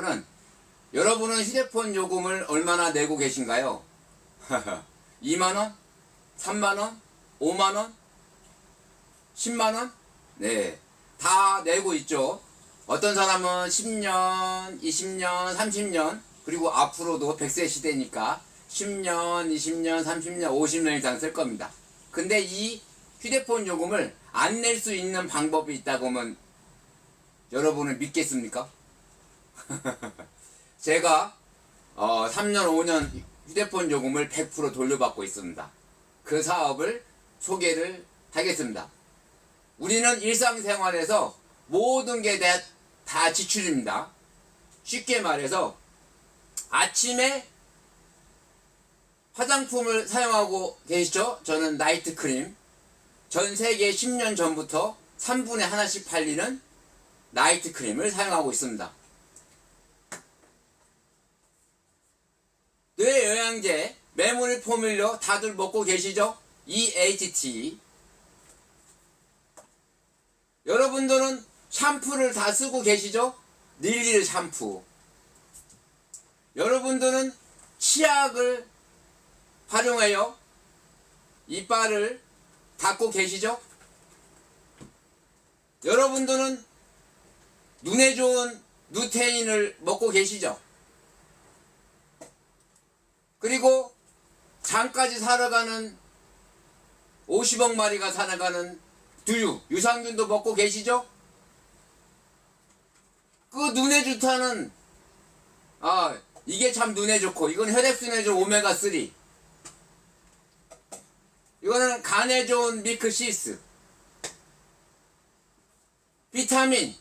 는 여러분은 휴대폰 요금을 얼마나 내고 계신가요? 2만원? 3만원? 5만원? 10만원? 네, 다 내고 있죠. 어떤 사람은 10년, 20년, 30년, 그리고 앞으로도 100세 시대니까 10년, 20년, 30년, 50년 이상 쓸 겁니다. 근데 이 휴대폰 요금을 안 낼 수 있는 방법이 있다고 하면 여러분은 믿겠습니까? 제가 3년 5년 휴대폰 요금을 100% 돌려받고 있습니다. 그 사업을 소개를 하겠습니다. 우리는 일상생활에서 모든 게 다 지출입니다. 쉽게 말해서 아침에 화장품을 사용하고 계시죠? 저는 나이트크림, 전 세계 10년 전부터 3분에 하나씩 팔리는 나이트크림을 사용하고 있습니다. 뇌영양제, 메모리 포뮬러 다들 먹고 계시죠? EHT. 여러분들은 샴푸를 다 쓰고 계시죠? 릴리 샴푸. 여러분들은 치약을 활용하여 이빨을 닦고 계시죠? 여러분들은 눈에 좋은 루테인을 먹고 계시죠? 그리고 장까지 살아가는 50억 마리가 살아가는 두유, 유산균도 먹고 계시죠? 그 눈에 좋다는 이게 참 눈에 좋고 이건 혈액순환에 좋은 오메가3, 이거는 간에 좋은 밀크시스, 비타민,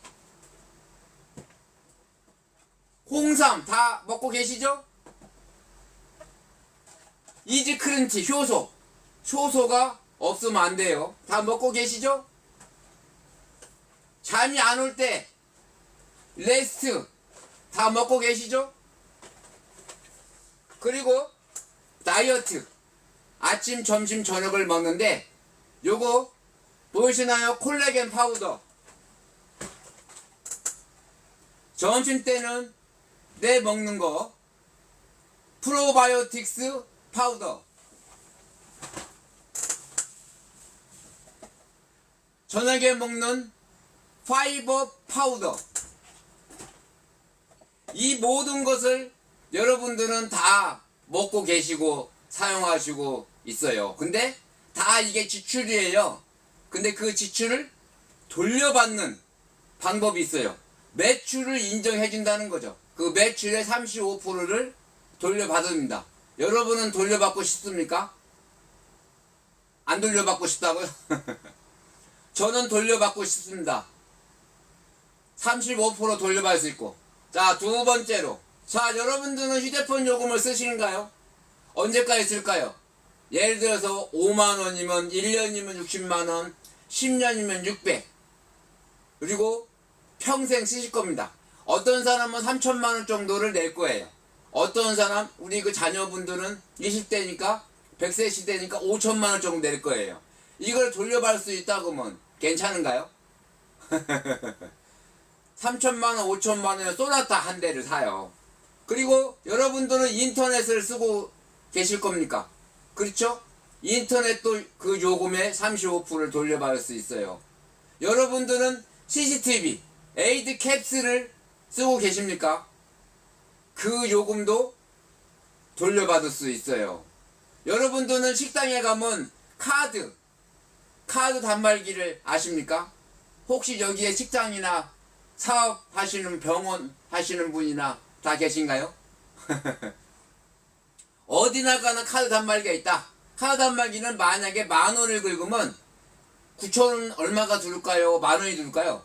홍삼 다 먹고 계시죠? 이지크린티, 효소가 없으면 안 돼요. 다 먹고 계시죠? 잠이 안 올 때 레스트 다 먹고 계시죠? 그리고 다이어트, 아침, 점심, 저녁을 먹는데 요거 보이시나요? 콜라겐 파우더. 점심 때는 내 먹는 거 프로바이오틱스 파우더, 저녁에 먹는 파이버 파우더. 이 모든 것을 여러분들은 다 먹고 계시고 사용하시고 있어요. 근데 다 이게 지출이에요. 근데 그 지출을 돌려받는 방법이 있어요. 매출을 인정해 준다는 거죠. 그 매출의 35%를 돌려받습니다. 여러분은 돌려받고 싶습니까? 안 돌려받고 싶다고요? 저는 돌려받고 싶습니다. 35% 돌려받을 수 있고. 자, 두 번째로, 자, 여러분들은 휴대폰 요금을 쓰시는가요? 언제까지 쓸까요? 예를 들어서 5만원이면 1년이면 60만원, 10년이면 600, 그리고 평생 쓰실 겁니다. 어떤 사람은 3천만원 정도를 낼 거예요. 어떤 사람, 우리 그 자녀분들은 20대니까 100세 시대니까 5천만원 정도 낼 거예요. 이걸 돌려받을 수 있다고 하면 괜찮은가요? 3천만원, 5천만원에 쏘나타 한 대를 사요. 그리고 여러분들은 인터넷을 쓰고 계실 겁니까? 그렇죠? 인터넷도 그 요금의 35%를 돌려받을 수 있어요. 여러분들은 CCTV, 에이드 캡스를 쓰고 계십니까? 그 요금도 돌려받을 수 있어요. 여러분들은 식당에 가면 카드 단말기를 아십니까? 혹시 여기에 식당이나 사업하시는 병원 하시는 분이나 다 계신가요? 어디나 가나 카드 단말기가 있다. 카드 단말기는 만약에 10,000원을 긁으면 9,000원 얼마가 들을까요? 10,000원이 들을까요?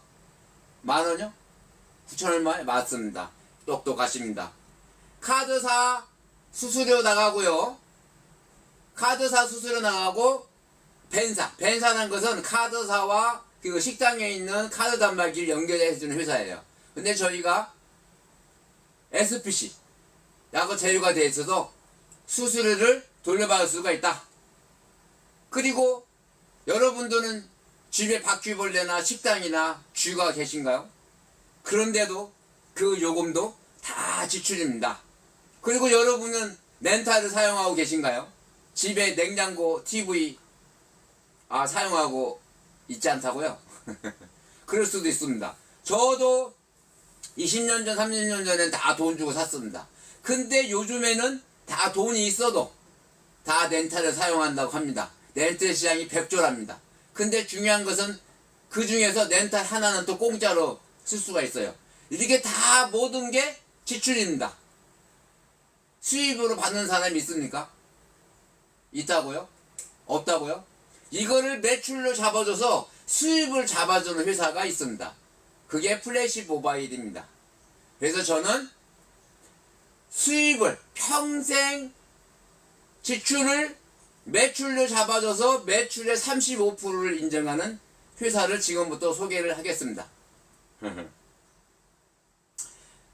10,000원이요? 9,000원 얼마요? 맞습니다. 똑똑하십니다. 카드사 수수료 나가고요. 카드사 수수료 나가고 벤사라는 것은 카드사와 그 식당에 있는 카드 단말기를 연결해주는 회사예요. 근데 저희가 SPC 야구 제휴가 되어 있어서 수수료를 돌려받을 수가 있다. 그리고 여러분들은 집에 바퀴벌레나 식당이나 쥐가 계신가요? 그런데도 그 요금도 다 지출입니다. 그리고 여러분은 렌탈을 사용하고 계신가요? 집에 냉장고, TV 사용하고 있지 않다고요? 그럴 수도 있습니다. 저도 20년 전, 30년 전엔 다 돈 주고 샀습니다. 근데 요즘에는 다 돈이 있어도 다 렌탈을 사용한다고 합니다. 렌탈 시장이 백조랍니다. 근데 중요한 것은 그 중에서 렌탈 하나는 또 공짜로 쓸 수가 있어요. 이게 다 모든 게 지출입니다. 수입으로 받는 사람이 있습니까? 있다고요? 없다고요? 이거를 매출로 잡아줘서 수입을 잡아주는 회사가 있습니다. 그게 플래시 모바일입니다. 그래서 저는 수입을 평생 지출을 매출로 잡아줘서 매출의 35%를 인정하는 회사를 지금부터 소개를 하겠습니다.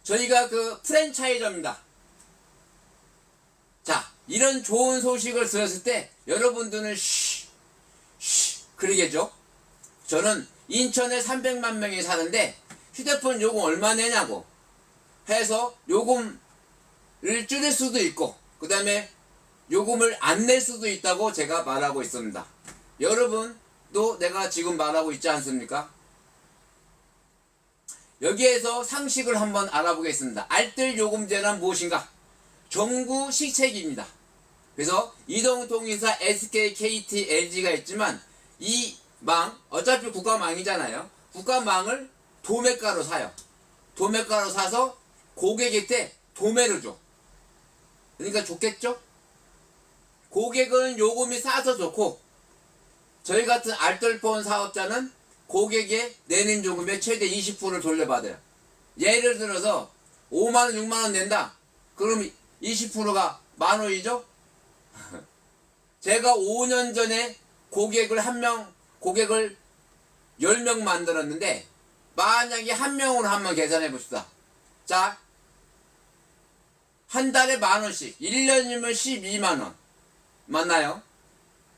저희가 그 프랜차이저입니다. 자, 이런 좋은 소식을 들었을 때 여러분들은 그러겠죠? 저는 인천에 300만 명이 사는데 휴대폰 요금 얼마 내냐고 해서 요금을 줄일 수도 있고 그 다음에 요금을 안 낼 수도 있다고 제가 말하고 있습니다. 여러분도 내가 지금 말하고 있지 않습니까? 여기에서 상식을 한번 알아보겠습니다. 알뜰 요금제란 무엇인가? 정부 시책입니다. 그래서 이동통신사, SK, KT, LG가 있지만 이 망, 어차피 국가망이잖아요. 국가망을 도매가로 사요. 도매가로 사서 고객한테 도매를 줘. 그러니까 좋겠죠? 고객은 요금이 싸서 좋고 저희 같은 알뜰폰 사업자는 고객의 내는 요금의 최대 20%를 돌려받아요. 예를 들어서 5만원, 6만원 낸다. 그럼 20%가 만원이죠? 제가 5년 전에 고객을 10명 만들었는데 만약에 한 명으로 한번 계산해 봅시다. 자, 한 달에 만원씩 1년이면 12만원 맞나요?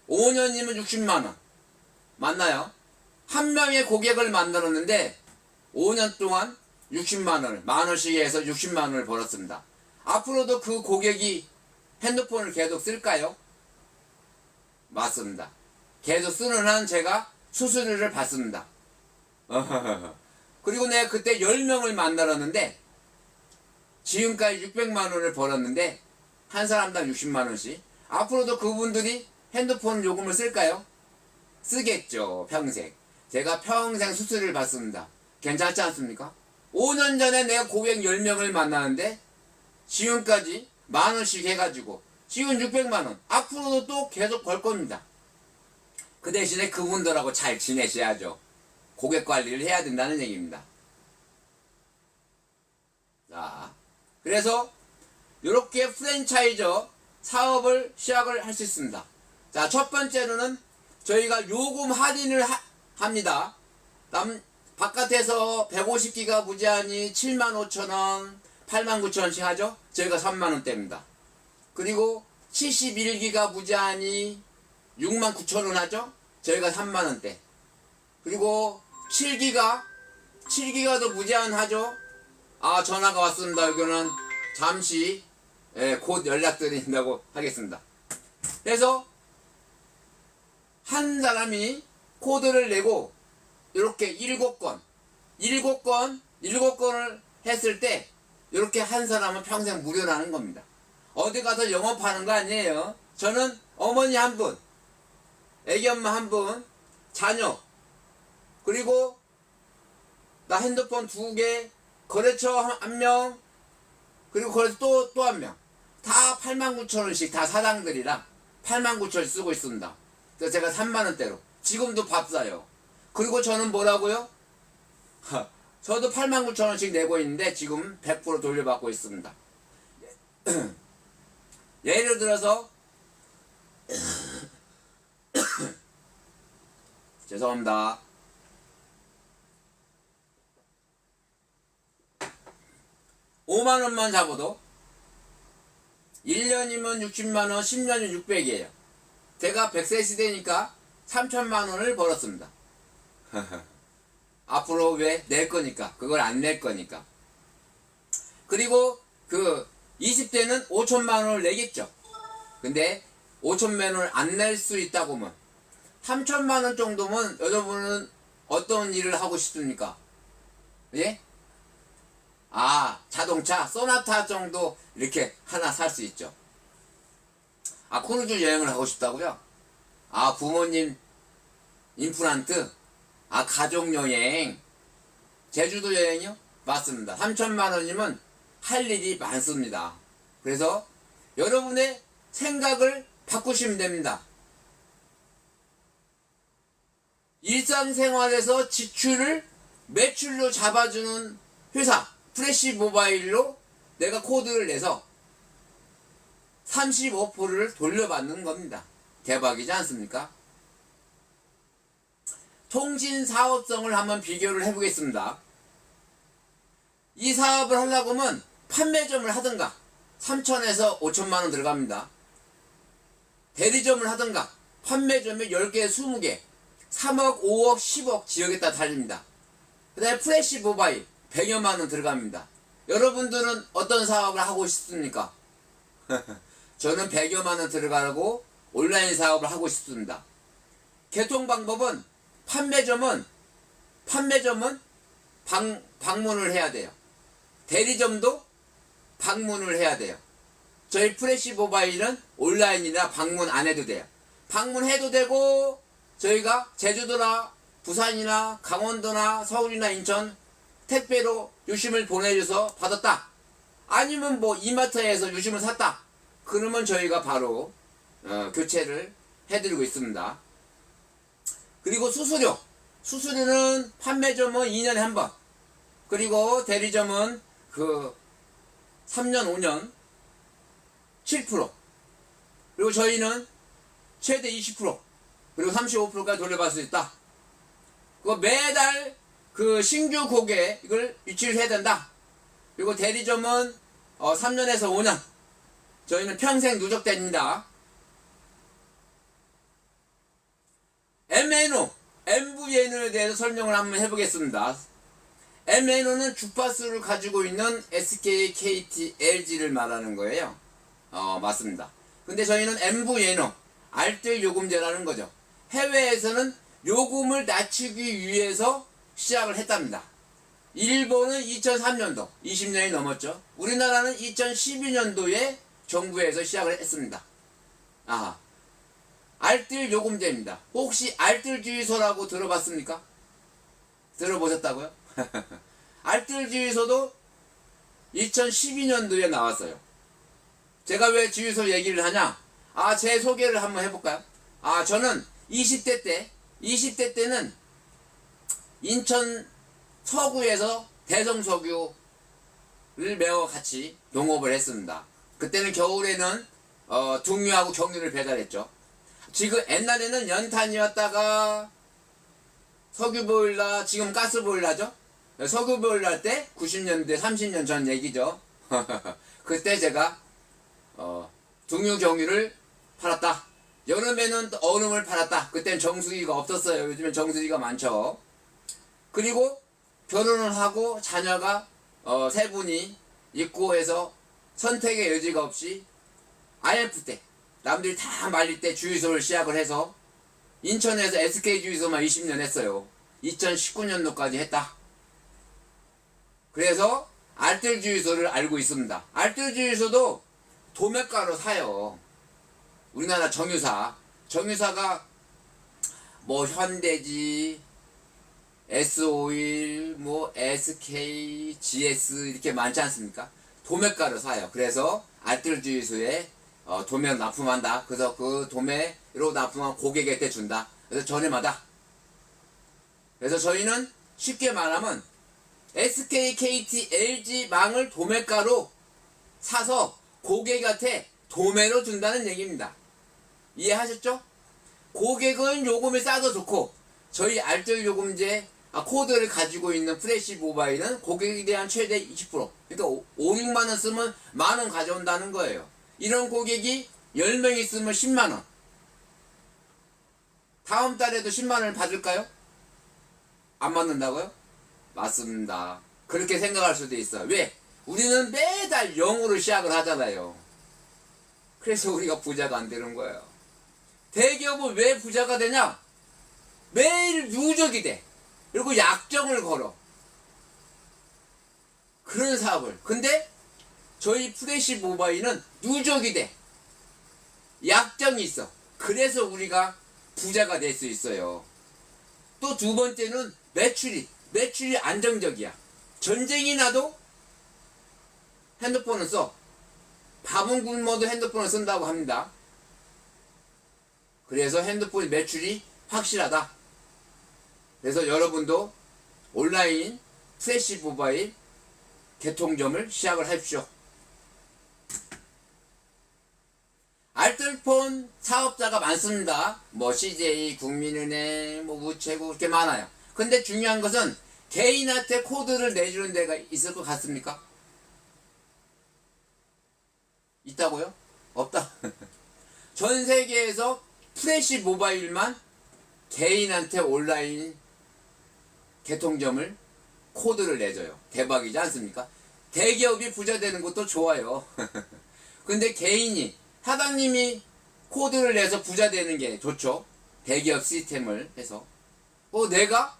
5년이면 60만원 맞나요? 한 명의 고객을 만들었는데 5년 동안 60만원을 만원씩 해서 60만원을 벌었습니다. 앞으로도 그 고객이 핸드폰을 계속 쓸까요? 맞습니다. 계속 쓰는 한 제가 수수료를 받습니다. 그리고 내가 그때 10명을 만들었는데 지금까지 600만원을 벌었는데 한 사람당 60만원씩 앞으로도 그분들이 핸드폰 요금을 쓸까요? 쓰겠죠. 평생. 제가 평생 수수료를 받습니다. 괜찮지 않습니까? 5년 전에 내가 고객 10명을 만나는데 지금까지 만원씩 해가지고 지금 600만원 앞으로도 또 계속 벌 겁니다. 그 대신에 그분들하고 잘 지내셔야죠. 고객 관리를 해야 된다는 얘기입니다. 자, 그래서 이렇게 프랜차이저 사업을 시작을 할 수 있습니다. 자, 첫 번째로는 저희가 요금 할인을 합니다. 바깥에서 150기가 무제한이 75,000원, 89,000원씩 하죠? 저희가 3만원대입니다. 그리고 71기가 무제한이 69,000원 하죠? 저희가 3만원대. 그리고 7기가도 무제한 하죠? 전화가 왔습니다. 여기는 잠시 곧 연락드린다고 하겠습니다. 그래서 한 사람이 코드를 내고 이렇게 7건을 했을 때 이렇게 한 사람은 평생 무료라는 겁니다. 어디 가서 영업하는 거 아니에요. 저는 어머니 한 분, 애기 엄마 한 분, 자녀, 그리고 나 핸드폰 2개, 거래처 한 명, 그리고 거래처 또 한 명. 다 89,000원씩 다 사장들이랑 89,000원 쓰고 있습니다. 그래서 제가 3만원대로. 지금도 밥 사요. 그리고 저는 뭐라고요? 저도 89,000원씩 내고 있는데 지금 100% 돌려받고 있습니다. 예를 들어서 죄송합니다. 5만원만 잡아도 1년이면 60만원, 10년이면 600이에요. 제가 100세 시대니까 3천만원을 벌었습니다. 앞으로 왜? 낼 거니까. 그걸 안 낼 거니까. 그리고 그 20대는 5천만 원을 내겠죠. 근데 5천만 원을 안 낼 수 있다고 하면 3천만 원 정도면 여러분은 어떤 일을 하고 싶습니까? 예? 아, 자동차 소나타 정도 이렇게 하나 살 수 있죠. 아, 크루즈 여행을 하고 싶다고요? 아, 부모님 임플란트? 아, 가족 여행? 제주도 여행이요? 맞습니다. 3천만 원이면 할 일이 많습니다. 그래서 여러분의 생각을 바꾸시면 됩니다. 일상생활에서 지출을 매출로 잡아주는 회사 프레시 모바일로 내가 코드를 내서 35%를 돌려받는 겁니다. 대박이지 않습니까? 통신 사업성을 한번 비교를 해보겠습니다. 이 사업을 하려고 하면 판매점을 하든가 3천에서 5천만 원 들어갑니다. 대리점을 하든가 판매점에 10개, 20개 3억, 5억, 10억 지역에 따라 달립니다. 그 다음에 프레시 모바일 100여만 원 들어갑니다. 여러분들은 어떤 사업을 하고 싶습니까? 저는 100여만 원 들어가고 온라인 사업을 하고 싶습니다. 개통 방법은 판매점은 방문을 해야 돼요. 대리점도 방문을 해야 돼요. 저희 프레시 모바일은 온라인이나 방문 안 해도 돼요. 방문해도 되고 저희가 제주도나 부산이나 강원도나 서울이나 인천 택배로 유심을 보내줘서 받았다. 아니면 뭐 이마트에서 유심을 샀다. 그러면 저희가 바로 교체를 해드리고 있습니다. 그리고 수수료는 판매점은 2년에 한 번, 그리고 대리점은 그 3년 5년 7%, 그리고 저희는 최대 20%, 그리고 35%까지 돌려받을 수 있다. 그거 매달 그 신규 고객을 유치를 해야 된다. 그리고 대리점은 3년에서 5년, 저희는 평생 누적됩니다. MVNO에 대해서 설명을 한번 해보겠습니다. MNO는 주파수를 가지고 있는 SK, KT, LG를 말하는 거예요. 맞습니다. 근데 저희는 MVNO, 알뜰 요금제라는 거죠. 해외에서는 요금을 낮추기 위해서 시작을 했답니다. 일본은 2003년도, 20년이 넘었죠. 우리나라는 2012년도에 정부에서 시작을 했습니다. 알뜰 요금제입니다. 혹시 알뜰 주유소라고 들어봤습니까? 들어보셨다고요? 알뜰 주유소도 2012년도에 나왔어요. 제가 왜 주유소 얘기를 하냐? 제 소개를 한번 해볼까요? 저는 20대 때는 인천 서구에서 대성석유를 매어 같이 농업을 했습니다. 그때는 겨울에는 등유하고 경유를 배달했죠. 지금 옛날에는 연탄이었다가 석유보일러, 지금 가스보일러죠. 석유보일러 할 때 90년대 30년 전 얘기죠. 그때 제가 등유 경유를 팔았다. 여름에는 또 얼음을 팔았다. 그땐 정수기가 없었어요. 요즘엔 정수기가 많죠. 그리고 결혼을 하고 자녀가 3분이 있고 해서 선택의 여지가 없이 IMF 때 남들이 다 말릴 때 주유소를 시작을 해서 인천에서 SK 주유소만 20년 했어요. 2019년도까지 했다. 그래서 알뜰 주유소를 알고 있습니다. 알뜰 주유소도 도매가로 사요. 우리나라 정유사가 뭐 현대지, S-오일, 뭐 SK, GS 이렇게 많지 않습니까? 도매가로 사요. 그래서 알뜰 주유소에 도매로 납품한다. 그래서 그 도매로 납품한 고객한테 준다. 그래서 전해마다. 그래서 저희는 쉽게 말하면 SK, KT, LG 망을 도매가로 사서 고객한테 도매로 준다는 얘기입니다. 이해하셨죠? 고객은 요금이 싸도 좋고 저희 알뜰 요금제 코드를 가지고 있는 프레시 모바일은 고객에 대한 최대 20%, 그러니까 5, 6만원 쓰면 만원 가져온다는 거예요. 이런 고객이 10명 있으면 10만원. 다음 달에도 10만원을 받을까요? 안 받는다고요? 맞습니다. 그렇게 생각할 수도 있어요. 왜? 우리는 매달 0으로 시작을 하잖아요. 그래서 우리가 부자가 안 되는 거예요. 대기업은 왜 부자가 되냐? 매일 누적이 돼. 그리고 약정을 걸어. 그런 사업을. 근데 저희 프레시 모바일은 누적이 돼. 약정이 있어. 그래서 우리가 부자가 될 수 있어요. 또 두 번째는 매출이 안정적이야. 전쟁이 나도 핸드폰을 써. 밥은 굶어도 핸드폰을 쓴다고 합니다. 그래서 핸드폰 매출이 확실하다. 그래서 여러분도 온라인 프레시 모바일 개통점을 시작을 하십시오. 알뜰폰 사업자가 많습니다. 뭐 CJ, 국민은행, 뭐 우체국 이렇게 많아요. 근데 중요한 것은 개인한테 코드를 내주는 데가 있을 것 같습니까? 있다고요? 없다. 전 세계에서 프레시 모바일만 개인한테 온라인 개통점을 코드를 내줘요. 대박이지 않습니까? 대기업이 부자 되는 것도 좋아요. 근데 개인이 사장님이 코드를 내서 부자 되는 게 좋죠. 대기업 시스템을 해서 내가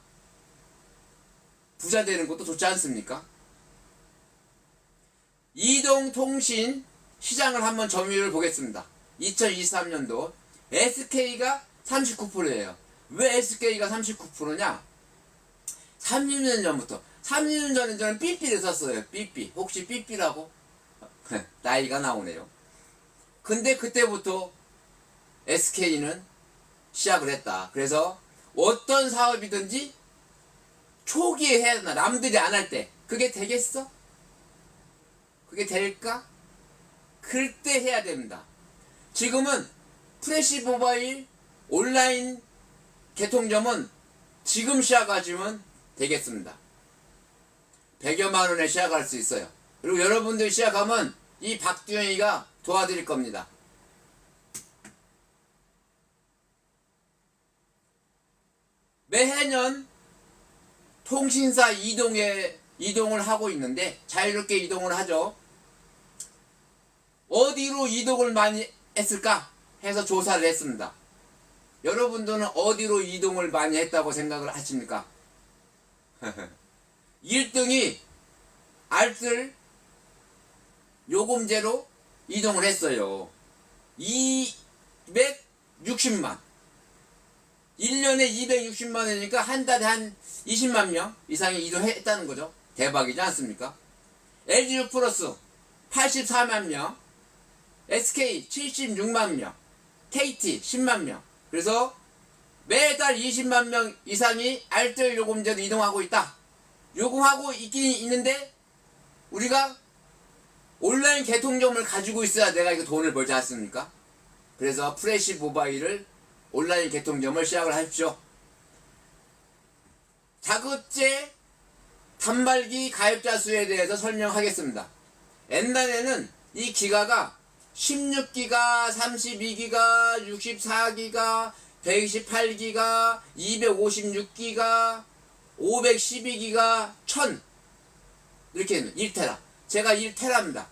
부자 되는 것도 좋지 않습니까? 이동통신 시장을 한번 점유율을 보겠습니다. 2023년도 SK가 39%예요. 왜 SK가 39%냐? 30년 전부터 30년 전에 저는 삐삐를 썼어요. 삐삐. 혹시 삐삐라고? 나이가 나오네요. 근데 그때부터 SK는 시작을 했다. 그래서 어떤 사업이든지 초기에 해야 된다. 남들이 안 할 때. 그게 되겠어? 그게 될까? 그때 해야 됩니다. 지금은 프레시 모바일 온라인 개통점은 지금 시작하시면 되겠습니다. 100여만 원에 시작할 수 있어요. 그리고 여러분들이 시작하면 이 박두영이가 도와드릴 겁니다. 매해년 통신사 이동을 하고 있는데 자유롭게 이동을 하죠. 어디로 이동을 많이 했을까 해서 조사를 했습니다. 여러분들은 어디로 이동을 많이 했다고 생각을 하십니까? 1등이 알뜰 요금제로 이동을 했어요. 260만. 1년에 260만 원이니까 한 달에 한 20만 명 이상이 이동했다는 거죠. 대박이지 않습니까? LG 플러스 84만 명, SK 76만 명, KT 10만 명. 그래서 매달 20만 명 이상이 알뜰 요금제로 이동하고 있다. 요금하고 있긴 있는데 우리가 온라인 개통점을 가지고 있어야 내가 이거 돈을 벌지 않습니까? 그래서 프레시 모바일을 온라인 개통점을 시작을 하십시오. 자급제 단말기 가입자 수에 대해서 설명하겠습니다. 옛날에는 이 기가가 16기가, 32기가, 64기가, 128기가, 256기가, 512기가, 1000 이렇게 1테라. 제가 1테라입니다.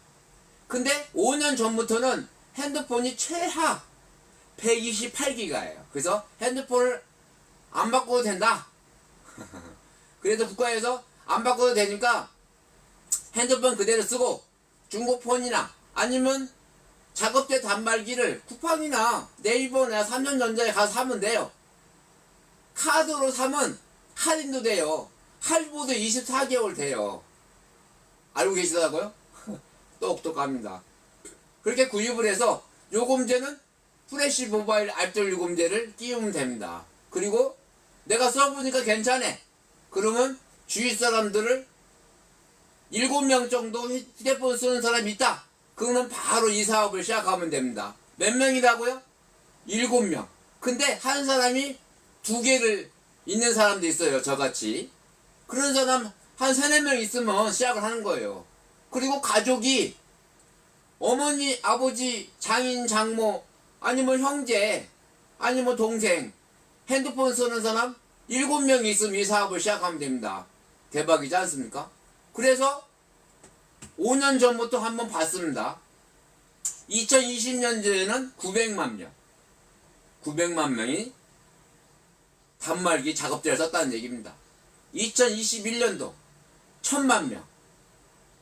근데 5년 전부터는 핸드폰이 최하 128기가예요. 그래서 핸드폰을 안 바꿔도 된다. 그래서 국가에서 안 바꿔도 되니까 핸드폰 그대로 쓰고 중고폰이나 아니면 작업대 단말기를 쿠팡이나 네이버나 삼성전자에 가서 사면 돼요. 카드로 사면 할인도 돼요. 할부도 24개월 돼요. 알고 계시더라고요? 똑똑합니다. 그렇게 구입을 해서 요금제는 프레시 모바일 알뜰 요금제를 끼우면 됩니다. 그리고 내가 써보니까 괜찮아. 그러면 주위 사람들을 7명 정도 휴대폰 쓰는 사람이 있다. 그러면 바로 이 사업을 시작하면 됩니다. 몇 명이라고요? 7명. 근데 한 사람이 2개를 있는 사람도 있어요. 저같이. 그런 사람 한 3, 4명 있으면 시작을 하는 거예요. 그리고 가족이 어머니, 아버지, 장인, 장모, 아니면 형제, 아니면 동생, 핸드폰 쓰는 사람 7명 있으면 이 사업을 시작하면 됩니다. 대박이지 않습니까? 그래서 5년 전부터 한번 봤습니다. 2020년도에는 900만 명. 900만 명이 단말기 작업대를 썼다는 얘기입니다. 2021년도 1000만 명.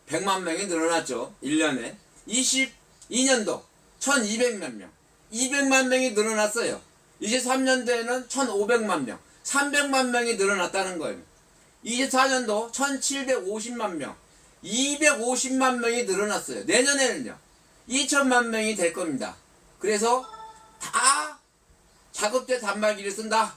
100만 명이 늘어났죠. 1년에. 22년도 1200만 명. 200만 명이 늘어났어요. 23년도에는 1500만 명. 300만 명이 늘어났다는 거예요. 24년도 1750만 명. 250만 명이 늘어났어요. 내년에는요. 2000만 명이 될 겁니다. 그래서 다 작업대 단말기를 쓴다.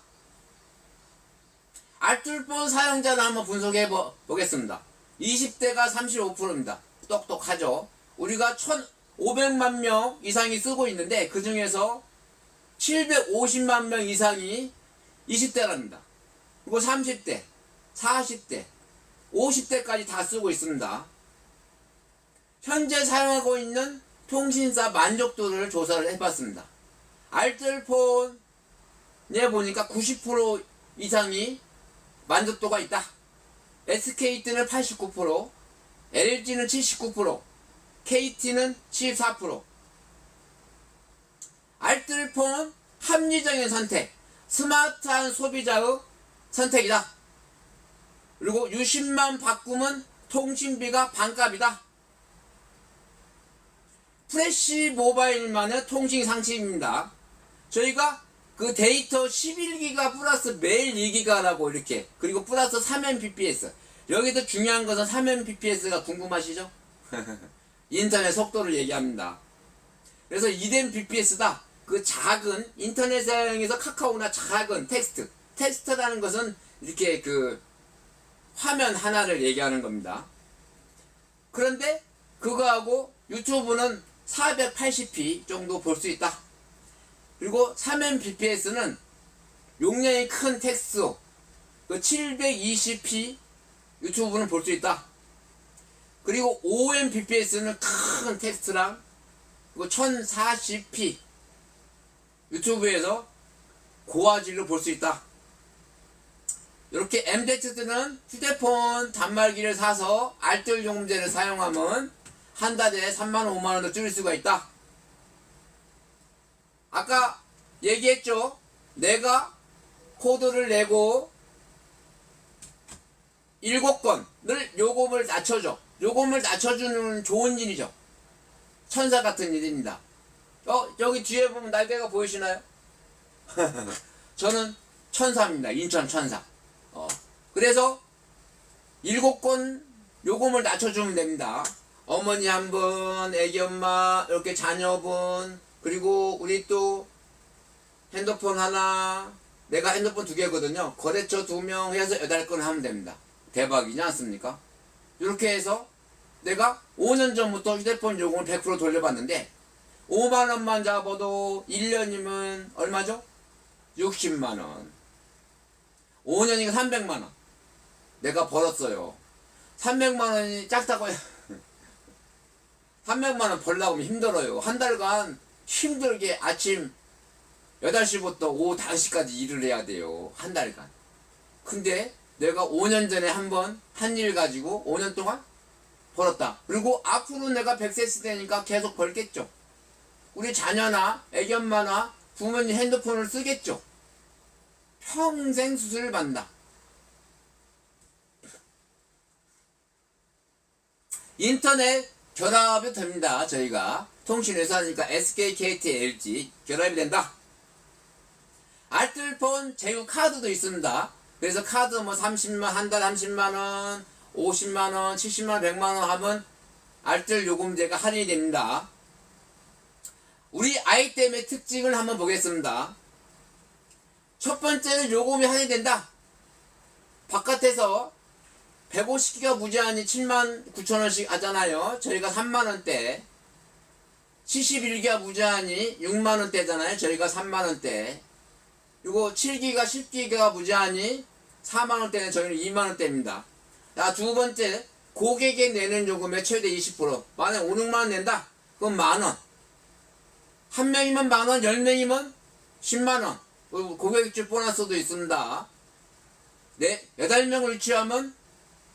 알뜰폰 사용자를 한번 분석해 보겠습니다. 20대가 35%입니다. 똑똑하죠. 우리가 1500만 명 이상이 쓰고 있는데 그 중에서 750만 명 이상이 20대랍니다. 그리고 30대, 40대, 50대까지 다 쓰고 있습니다. 현재 사용하고 있는 통신사 만족도를 조사를 해봤습니다. 알뜰폰에 보니까 90% 이상이 만족도가 있다. SKT는 89%, LG는 79%, KT는 74%. 알뜰폰 합리적인 선택, 스마트한 소비자의 선택이다. 그리고 유심만 바꾸면 통신비가 반값이다. 프레시 모바일만의 통신 상식입니다. 저희가 그 데이터 11기가 플러스 매일 2기가라고 이렇게, 그리고 플러스 3mbps. 여기서 중요한 것은 3mbps가 궁금하시죠? 인터넷 속도를 얘기합니다. 그래서 2mbps다. 그 작은 인터넷상에서 카카오나 작은 텍스트라는 것은 이렇게 그 화면 하나를 얘기하는 겁니다. 그런데 그거하고 유튜브는 480p 정도 볼 수 있다. 그리고 3mbps는 용량이 큰 텍스트, 그 720p 유튜브는 볼 수 있다. 그리고 5mbps는 큰 텍스트랑 그리고 1040p 유튜브에서 고화질로 볼 수 있다. 이렇게 MZ들은 휴대폰 단말기를 사서 알뜰요금제를 사용하면 한 달에 3만 5만원도 줄일 수가 있다. 아까 얘기했죠. 내가 코드를 내고 7건을 요금을 낮춰줘. 요금을 낮춰주는 좋은 일이죠. 천사 같은 일입니다. 여기 뒤에 보면 날개가 보이시나요? 저는 천사입니다. 인천 천사. 그래서 7건 요금을 낮춰주면 됩니다. 어머니 한 분, 애기 엄마, 이렇게 자녀분, 그리고 우리 또 핸드폰 하나, 내가 핸드폰 2개거든요. 거래처 2명 해서 8건 하면 됩니다. 대박이지 않습니까? 이렇게 해서 내가 5년 전부터 휴대폰 요금을 100% 돌려봤는데 5만원만 잡아도 1년이면 얼마죠? 60만원. 5년이니까 300만원. 내가 벌었어요. 300만원이 작다고 해요. 300만원 벌려고 하면 힘들어요. 한 달간 힘들게 아침 8시부터 오후 5시까지 일을 해야 돼요. 한 달간. 근데 내가 5년 전에 한번 한 일 가지고 5년 동안 벌었다. 그리고 앞으로 내가 100세 시대니까 계속 벌겠죠. 우리 자녀나 애견마나 부모님 핸드폰을 쓰겠죠. 평생 수수료를 받는다. 인터넷 결합이 됩니다. 저희가 통신회사니까 SK, KT, LG 결합이 된다. 알뜰폰 제휴 카드도 있습니다. 그래서 카드 뭐 30만, 한 달 30만원, 50만원, 70만원, 100만원 하면 알뜰 요금제가 할인이 됩니다. 우리 아이템의 특징을 한번 보겠습니다. 첫 번째는 요금이 할인이 된다. 바깥에서 150기가 무제한이 79,000원씩 하잖아요. 저희가 3만원대. 71기가 무제한이 6만원대잖아요. 저희가 3만원대. 그리고 7기가 10기가 무제한이 4만원대는 저희는 2만원대입니다. 자, 두 번째, 고객이 내는 요금의 최대 20%. 만약 5, 6만원 낸다? 그럼 만원. 한 명이면 만원, 10명이면 10만원. 고객집 보너스도 있습니다. 네, 8명을 유치하면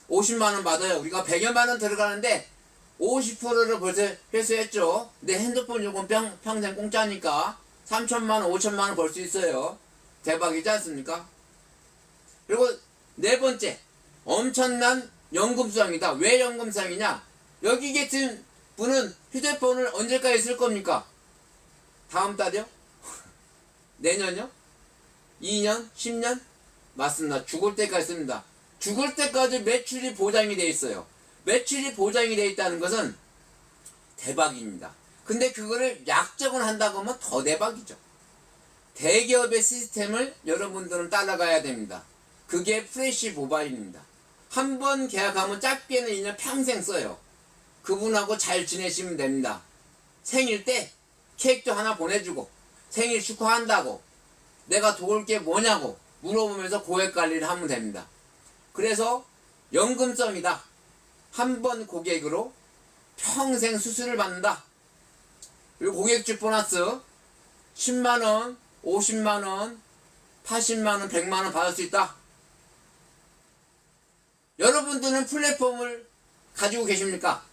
50만원 받아요. 우리가 100여만원 들어가는데 50%를 벌써 회수했죠. 내 핸드폰 요금 평생 공짜니까 3천만 원, 5천만 원 벌 수 있어요. 대박이지 않습니까? 그리고 네 번째, 엄청난 연금성이다. 왜 연금성이냐? 여기 계신 분은 휴대폰을 언제까지 쓸 겁니까? 다음 달이요? 내년이요? 2년? 10년? 맞습니다. 죽을 때까지 씁니다. 죽을 때까지 매출이 보장이 돼 있어요. 매출이 보장이 돼 있다는 것은 대박입니다. 근데 그거를 약정을 한다고 하면 더 대박이죠. 대기업의 시스템을 여러분들은 따라가야 됩니다. 그게 프레시 모바일입니다. 한 번 계약하면 짧게는 2년 평생 써요. 그분하고 잘 지내시면 됩니다. 생일 때 케이크도 하나 보내주고 생일 축하한다고 내가 도울 게 뭐냐고 물어보면서 고객 관리를 하면 됩니다. 그래서 연금성이다. 한 번 고객으로 평생 수수료를 받는다. 그리고 고객집 보너스 10만원, 50만원, 80만원, 100만원 받을 수 있다. 여러분들은 플랫폼을 가지고 계십니까?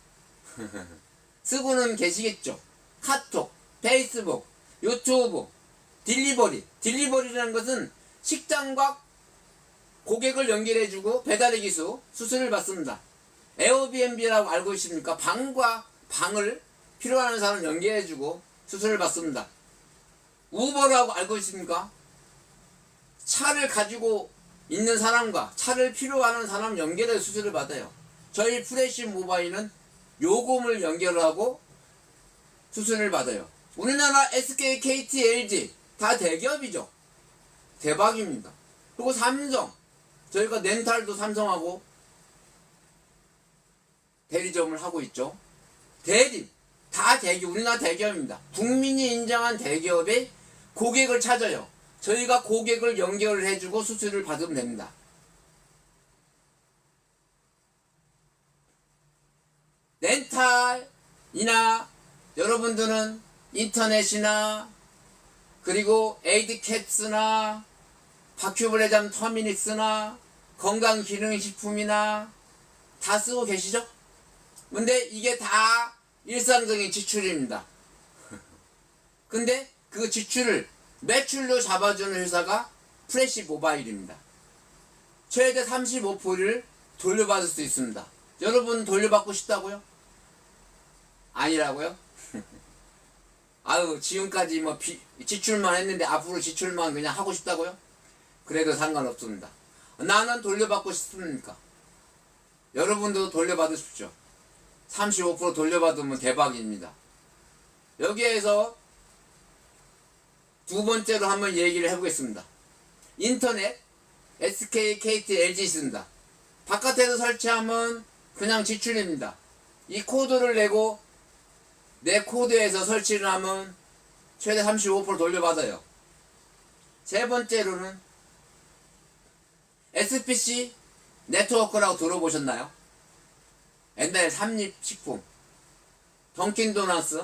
쓰고는 계시겠죠. 카톡, 페이스북, 유튜브, 딜리버리. 딜리버리라는 것은 식당과 고객을 연결해주고 배달의 기수, 수수료를 받습니다. 에어비앤비라고 알고 있습니까? 방과 방을 필요하는 사람 연결해주고 수수료를 받습니다. 우버라고 알고 있습니까? 차를 가지고 있는 사람과 차를 필요하는 사람 연결해서 수수료를 받아요. 저희 프레시 모바일은 요금을 연결하고 수수료를 받아요. 우리나라 SK, KT, LG 다 대기업이죠. 대박입니다. 그리고 삼성, 저희가 렌탈도 삼성하고 대리점을 하고 있죠. 대리, 다 대기업, 우리나라 대기업입니다. 국민이 인정한 대기업의 고객을 찾아요. 저희가 고객을 연결을 해주고 수수료를 받으면 됩니다. 렌탈이나 여러분들은 인터넷이나 그리고 에이드캡스나 바큐브레잠 터미닉스나 건강기능식품이나 다 쓰고 계시죠? 근데 이게 다 일상적인 지출입니다. 근데 그 지출을 매출로 잡아주는 회사가 프레시 모바일입니다. 최대 35%를 돌려받을 수 있습니다. 여러분 돌려받고 싶다고요? 아니라고요? 아유, 지금까지 뭐 지출만 했는데 앞으로 지출만 그냥 하고 싶다고요? 그래도 상관없습니다. 나는 돌려받고 싶습니까? 여러분도 돌려받으십시오. 35% 돌려받으면 대박입니다. 여기에서 두 번째로 한번 얘기를 해보겠습니다. 인터넷 SK, KT, LG 있습니다. 바깥에서 설치하면 그냥 지출입니다. 이 코드를 내고 내 코드에서 설치를 하면 최대 35% 돌려받아요. 세 번째로는 SPC 네트워크라고 들어보셨나요? 옛날에 삼립식품, 던킨도너스,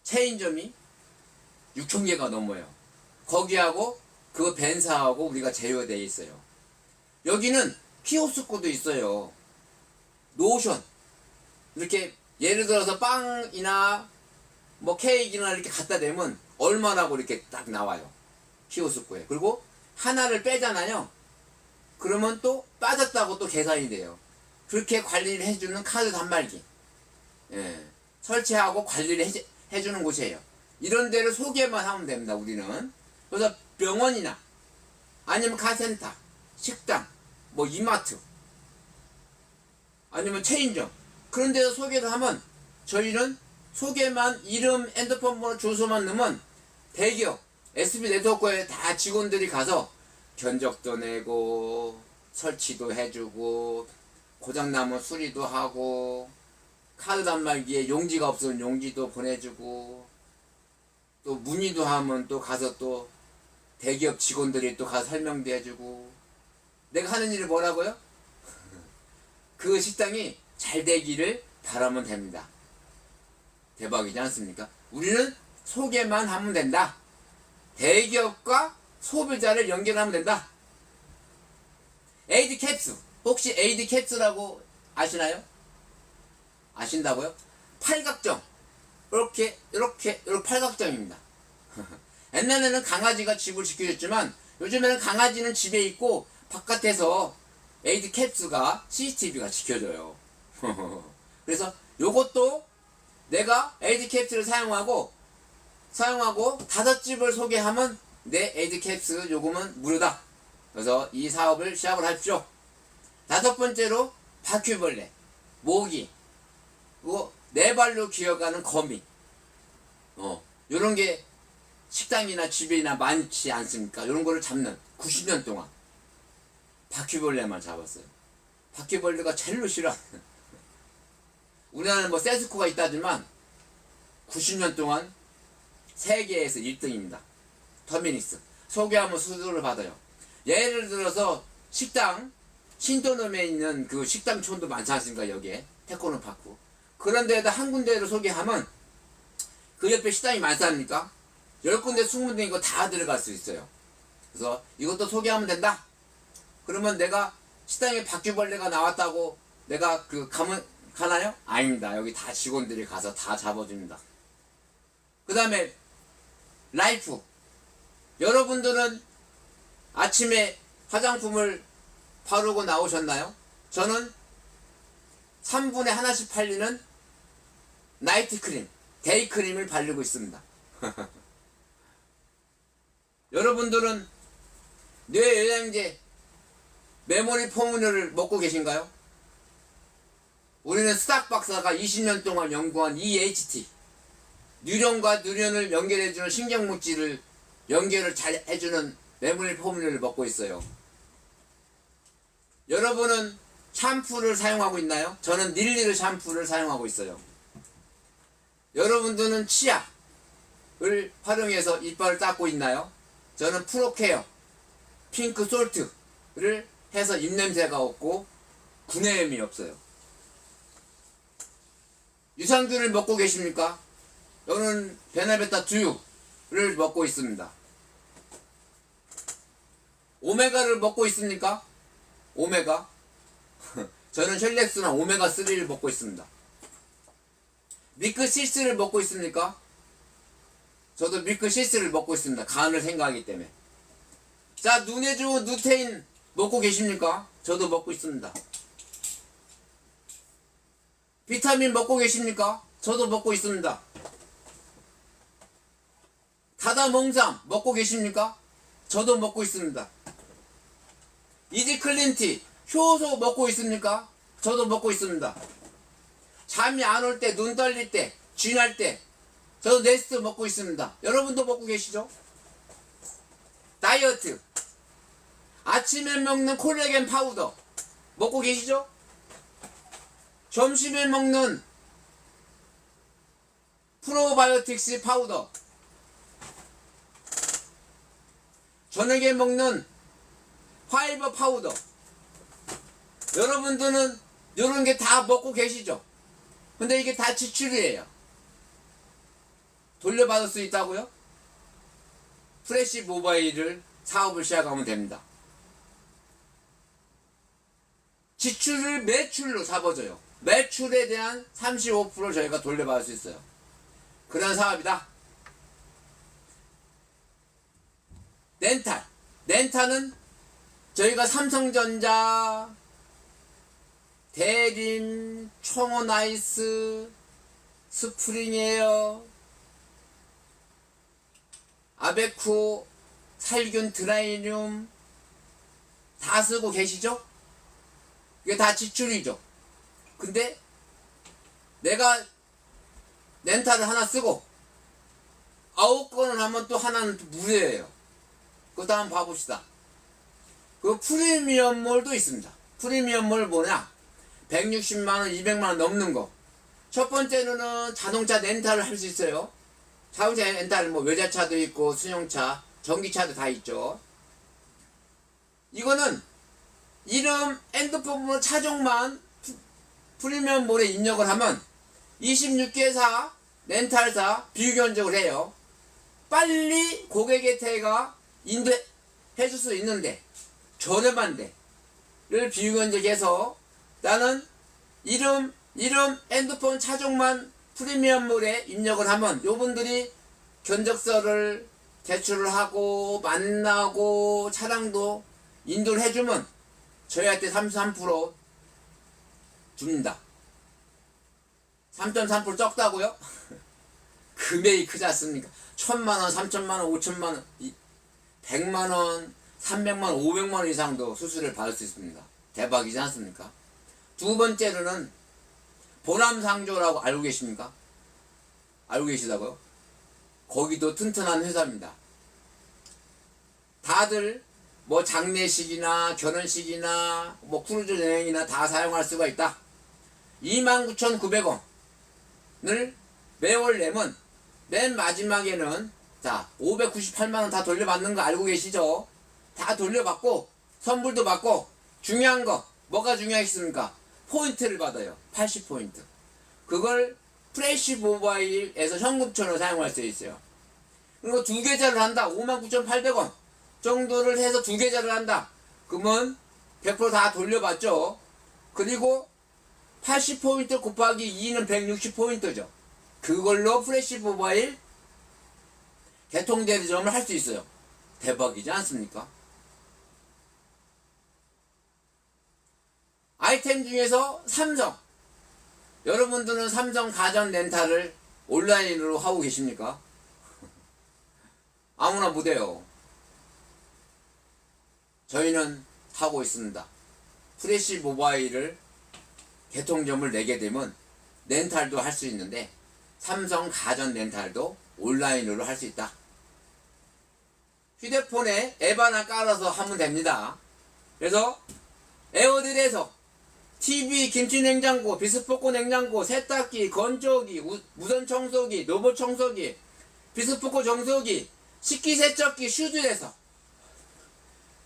체인점이 6,000개가 넘어요. 거기하고 그 벤사하고 우리가 제휴되어 있어요. 여기는 키오스코도 있어요. 노션, 이렇게 예를 들어서 빵이나 뭐 케이크나 이렇게 갖다 대면 얼마라고 이렇게 딱 나와요. 키오스코에. 그리고 하나를 빼잖아요. 그러면 또 빠졌다고 또 계산이 돼요. 그렇게 관리를 해주는 카드 단말기. 예, 설치하고 관리를 해주는 곳이에요. 이런 데를 소개만 하면 됩니다. 우리는. 그래서 병원이나 아니면 카센터, 식당, 뭐 이마트 아니면 체인점 그런 데서 소개를 하면 저희는 소개만 이름, 핸드폰 번호, 주소만 넣으면 대기업 SB 네트워크에 다 직원들이 가서 견적도 내고 설치도 해주고 고장나면 수리도 하고 카드 단말기에 용지가 없으면 용지도 보내주고 또 문의도 하면 또 가서 또 대기업 직원들이 또 가서 설명도 해주고 내가 하는 일이 뭐라고요? 그 식당이 잘 되기를 바라면 됩니다. 대박이지 않습니까? 우리는 소개만 하면 된다. 대기업과 소비자를 연결하면 된다. 에이드캡스 혹시 에이드캡스라고 아시나요? 아신다고요? 팔각정. 이렇게 팔각정입니다. 옛날에는 강아지가 집을 지켜줬지만 요즘에는 강아지는 집에 있고 바깥에서 에이드 캡스가 CCTV가 지켜줘요. 그래서 요것도 내가 에이드 캡스를 사용하고 5집을 소개하면 내 에이드 캡스 요금은 무료다. 그래서 이 사업을 시작을 하십시오. 5번째로 바퀴벌레, 모기, 그리고 네 발로 기어가는 거미. 요런 게 식당이나 집이나 많지 않습니까? 요런 거를 잡는 90년 동안 바퀴벌레만 잡았어요. 바퀴벌레가 제일로 싫어. 우리나라는 뭐 세스코가 있다지만 90년 동안 세계에서 1등입니다. 터미닉스. 소개하면 수수료를 받아요. 예를 들어서 식당, 신도놈에 있는 그 식당촌도 많지 않습니까? 여기에. 테크노파크. 그런 데에다 한 군데를 소개하면 그 옆에 식당이 많지 않습니까? 10군데, 20군데 이거 다 들어갈 수 있어요. 그래서 이것도 소개하면 된다. 그러면 내가 식당에 바퀴벌레가 나왔다고 내가 가나요? 아닙니다. 여기 다 직원들이 가서 다 잡아줍니다. 그 다음에 라이프. 여러분들은 아침에 화장품을 바르고 나오셨나요? 저는 3분에 하나씩 팔리는 나이트 크림, 데이 크림을 바르고 있습니다. 여러분들은 뇌영양제, 메모리 포뮬러를 먹고 계신가요? 우리는 스탁 박사가 20년 동안 연구한 EHT, 뉴런과 뉴런을 연결해주는 신경물질을 연결을 잘 해주는 메모리 포뮬러를 먹고 있어요. 여러분은 샴푸를 사용하고 있나요? 저는 닐리르 샴푸를 사용하고 있어요. 여러분들은 치약을 활용해서 이빨을 닦고 있나요? 저는 프로케어, 핑크 솔트를 해서 입냄새가 없고 구내염이 없어요. 유산균을 먹고 계십니까? 저는 베나베타 두유를 먹고 있습니다. 오메가를 먹고 있습니까? 오메가? 저는 혈렉수나 오메가3를 먹고 있습니다. 밀크6를 먹고 있습니까? 저도 밀크6를 먹고 있습니다. 간을 생각하기 때문에. 자, 눈에 좋은 누테인 먹고 계십니까? 저도 먹고 있습니다. 비타민 먹고 계십니까? 저도 먹고 있습니다. 다다몽삼 먹고 계십니까? 저도 먹고 있습니다. 이지클린티 효소 먹고 있습니까? 저도 먹고 있습니다. 잠이 안 올 때, 눈 떨릴 때, 쥐날 때 저도 네스트 먹고 있습니다. 여러분도 먹고 계시죠? 다이어트 아침에 먹는 콜라겐 파우더 먹고 계시죠? 점심에 먹는 프로바이오틱스 파우더, 저녁에 먹는 파이버 파우더, 여러분들은 이런 게 다 먹고 계시죠? 근데 이게 다 지출이에요. 돌려받을 수 있다고요? 프레시 모바일을 사업을 시작하면 됩니다. 지출을 매출로 잡아줘요. 매출에 대한 35% 저희가 돌려받을 수 있어요. 그런 사업이다. 렌탈은 저희가 삼성전자, 대림, 청호나이스, 스프링에어, 아베쿠, 살균 드라이늄 다 쓰고 계시죠? 이게 다 지출이죠. 근데 내가 렌탈을 하나 쓰고 9건을 하면 또 하나는 무료예요. 그것도 한번 봐봅시다. 그 프리미엄몰도 있습니다. 프리미엄몰 뭐냐? 160만원, 200만원 넘는 거. 첫 번째로는 자동차 렌탈을 할 수 있어요. 자동차 렌탈, 뭐 외제차도 있고 승용차, 전기차도 다 있죠. 이거는 이름, 핸드폰 번호, 차종만 프리미엄몰에 입력을 하면 26개사 렌탈사 비교견적을 해요. 빨리 고객의 인도해 줄 수 있는데 저렴한데를 비교견적해서 나는 이름, 이름, 핸드폰, 차종만 프리미엄몰에 입력을 하면 요분들이 견적서를 제출을 하고 만나고 차량도 인도를 해주면 저희한테 33% 줍니다. 3.3% 적다고요? 금액이 크지 않습니까? 1,000만원, 3,000만원, 5,000만원, 100만원, 300만원, 500만원 이상도 수수료를 받을 수 있습니다. 대박이지 않습니까? 두 번째로는 보람상조라고 알고 계십니까? 알고 계시다고요? 거기도 튼튼한 회사입니다. 다들 뭐 장례식이나 결혼식이나 뭐 크루즈 여행이나 다 사용할 수가 있다. 29,900원을 매월 내면 맨 마지막에는 자 598만원 다 돌려받는 거 알고 계시죠? 다 돌려받고 선물도 받고 중요한 거 뭐가 중요하겠습니까? 포인트를 받아요. 80포인트. 그걸 프레시 모바일에서 현금처럼 사용할 수 있어요. 그리고 두 계좌를 한다. 59,800원 정도를 해서 두 계좌를 한다. 그러면 100% 다 돌려받죠. 그리고 80포인트 곱하기 2는 160포인트죠. 그걸로 프레시 모바일 개통대리점을 할 수 있어요. 대박이지 않습니까? 아이템 중에서 삼성. 여러분들은 삼성 가전 렌탈을 온라인으로 하고 계십니까? 아무나 못해요. 저희는 하고 있습니다. 프레시 모바일을 개통점을 내게 되면 렌탈도 할 수 있는데 삼성 가전 렌탈도 온라인으로 할 수 있다. 휴대폰에 앱 하나 깔아서 하면 됩니다. 그래서 에어들에서 TV, 김치냉장고, 비스포크 냉장고, 세탁기, 건조기, 무선 청소기, 로봇 청소기, 비스포크 청소기, 식기세척기,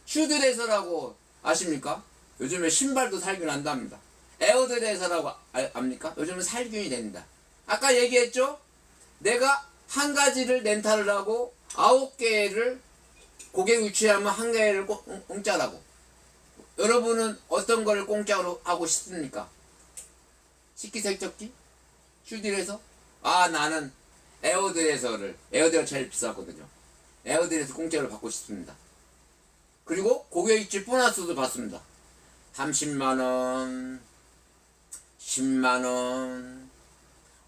슈드레서라고 아십니까? 요즘에 신발도 살균 한답니다. 에어드레서라고 압니까? 요즘은 살균이 됩니다. 아까 얘기했죠? 내가 한 가지를 렌탈을 하고 9개를 고객 위치하면 한 개를 공짜라고. 여러분은 어떤 거를 공짜로 하고 싶습니까? 식기세척기? 슈드레서? 아, 나는 에어드레서 제일 비싸거든요. 에어드레서 공짜로 받고 싶습니다. 그리고 고객 위치 보너스도 받습니다. 30만원, 10만원,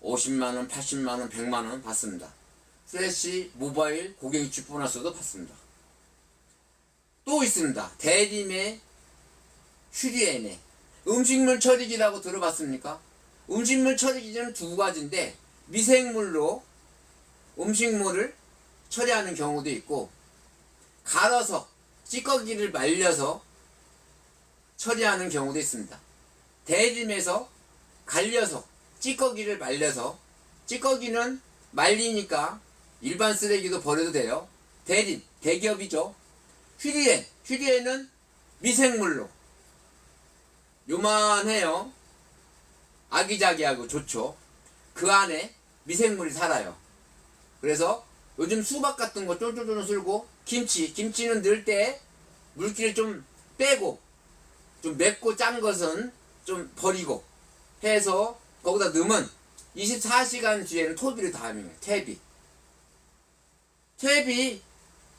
50만원, 80만원, 100만원 받습니다. 프레시 모바일 고객 위치 보너스도 받습니다. 또 있습니다. 대림의 휴리엔에 음식물 처리기라고 들어봤습니까? 음식물 처리기는 두 가지인데 미생물로 음식물을 처리하는 경우도 있고 갈아서 찌꺼기를 말려서 처리하는 경우도 있습니다. 대림에서 갈려서 찌꺼기를 말려서 찌꺼기는 말리니까 일반 쓰레기도 버려도 돼요. 대림, 대기업이죠. 휴리엔은 미생물로 요만해요. 아기자기하고 좋죠. 그 안에 미생물이 살아요. 그래서 요즘 수박 같은 거 쫄쫄쫄 쓸고 김치는 넣을 때 물기를 좀 빼고 좀 맵고 짠 것은 좀 버리고 해서 거기다 넣으면 24시간 뒤에는 토비를 다 하면 퇴비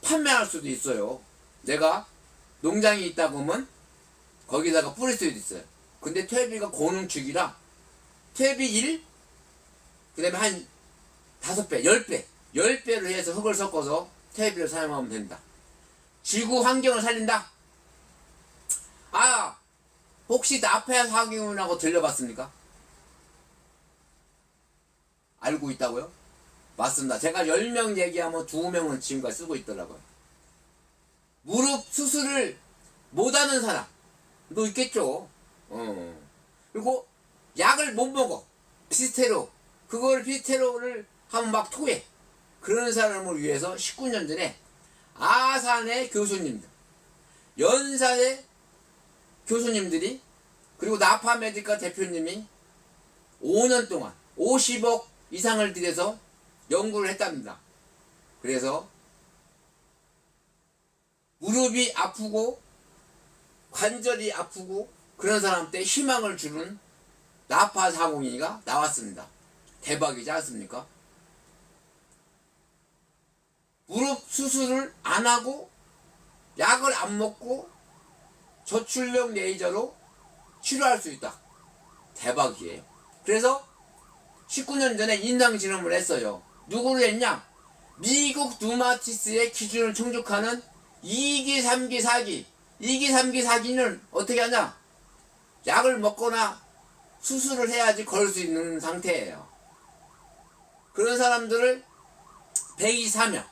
판매할 수도 있어요. 내가 농장이 있다 보면 거기다가 뿌릴 수도 있어요. 근데 퇴비가 고농축이라 퇴비 1, 그 다음에 한 5배, 10배로 해서 흙을 섞어서 퇴비를 사용하면 된다. 지구 환경을 살린다. 아, 혹시 나페아 사기운이라고 들려봤습니까? 알고 있다고요? 맞습니다. 제가 10명 얘기하면 2명은 지금까지 쓰고 있더라고요. 무릎 수술을 못하는 사람도 있겠죠. 그리고 약을 못 먹어. 비스테로를 하면 막 토해. 그런 사람을 위해서 19년 전에 아산의 교수님들, 연산의 교수님들이 그리고 나파메디카 대표님이 5년 동안 50억 이상을 들여서 연구를 했답니다. 그래서 무릎이 아프고 관절이 아프고 그런 사람한테 희망을 주는 나파402가 나왔습니다. 대박이지 않습니까? 무릎 수술을 안 하고 약을 안 먹고 저출력 레이저로 치료할 수 있다. 대박이에요. 그래서 19년 전에 임상실험을 했어요. 누구를 했냐? 미국 누마티스의 기준을 충족하는 2기, 3기, 4기. 2기, 3기, 4기는 어떻게 하냐? 약을 먹거나 수술을 해야지 걸 수 있는 상태예요. 그런 사람들을 124명.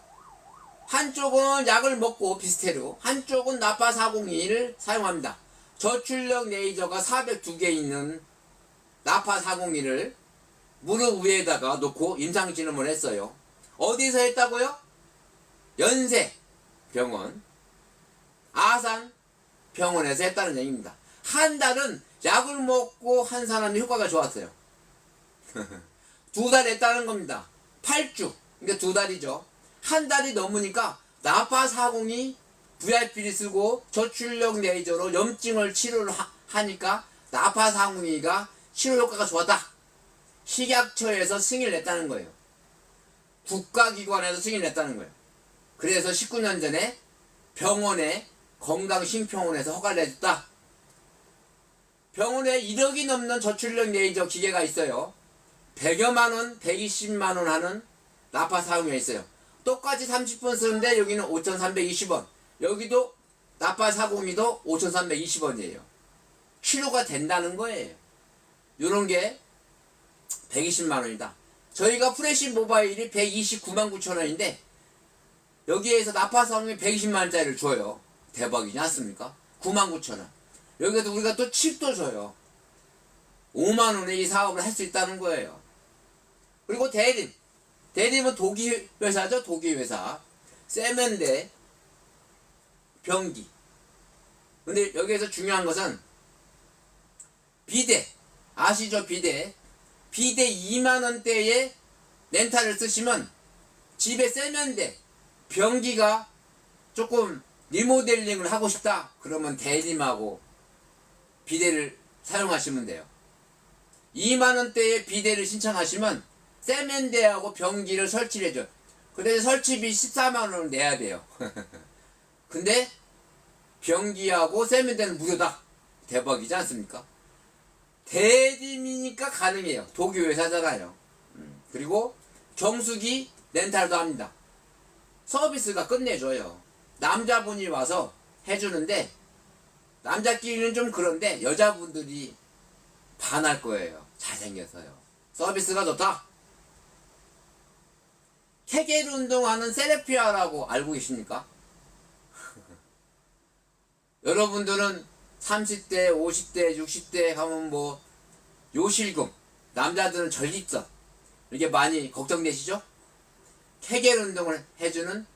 한쪽은 약을 먹고 비슷해로, 한쪽은 나파402를 사용합니다. 저출력 레이저가 402개 있는 나파402를 무릎 위에다가 놓고 임상실험을 했어요. 어디서 했다고요? 연세병원, 아산병원에서 했다는 얘기입니다. 한 달은 약을 먹고 한 사람이 효과가 좋았어요. 2달 했다는 겁니다. 8주, 그러니까 2달이죠. 한 달이 넘으니까 나파402 VIP를 쓰고 저출력 레이저로 염증을 치료를 하니까 나파402가 치료 효과가 좋았다. 식약처에서 승인을 냈다는 거예요. 국가기관에서 승인을 냈다는 거예요. 그래서 19년 전에 병원에 건강심평원에서 허가를 내줬다. 병원에 1억이 넘는 저출력 레이저 기계가 있어요. 100여만원, 120만원 하는 나파402가 있어요. 똑같이 30분 쓰는데 여기는 5,320원. 여기도 나파402도 5,320원이에요. 치료가 된다는 거예요. 요런 게 120만원이다. 저희가 프레시 모바일이 129만 9천원인데 여기에서 나파402 120만원짜리를 줘요. 대박이지 않습니까? 9만 9천원. 여기도 우리가 또 칩도 줘요. 5만원에 이 사업을 할 수 있다는 거예요. 그리고 대림은 독일 회사죠. 독일 회사. 세면대, 변기. 근데 여기에서 중요한 것은 비데. 아시죠? 비데. 비데 2만원대에 렌탈을 쓰시면 집에 세면대, 변기가 조금 리모델링을 하고 싶다. 그러면 대림하고 비데를 사용하시면 돼요. 2만원대에 비데를 신청하시면 세면대하고 변기를 설치를 해줘요. 그래서 설치비 14만원을 내야 돼요. 근데 변기하고 세면대는 무료다. 대박이지 않습니까? 대림이니까 가능해요. 독일 회사잖아요. 그리고 정수기 렌탈도 합니다. 서비스가 끝내줘요. 남자분이 와서 해주는데 남자끼리는 좀 그런데 여자분들이 반할 거예요. 잘생겨서요. 서비스가 좋다. 케겔 운동하는 세레피아라고 알고 계십니까? 여러분들은 30대, 50대, 60대 가면 뭐 요실금, 남자들은 전립선 이게 많이 걱정되시죠? 케겔 운동을 해주는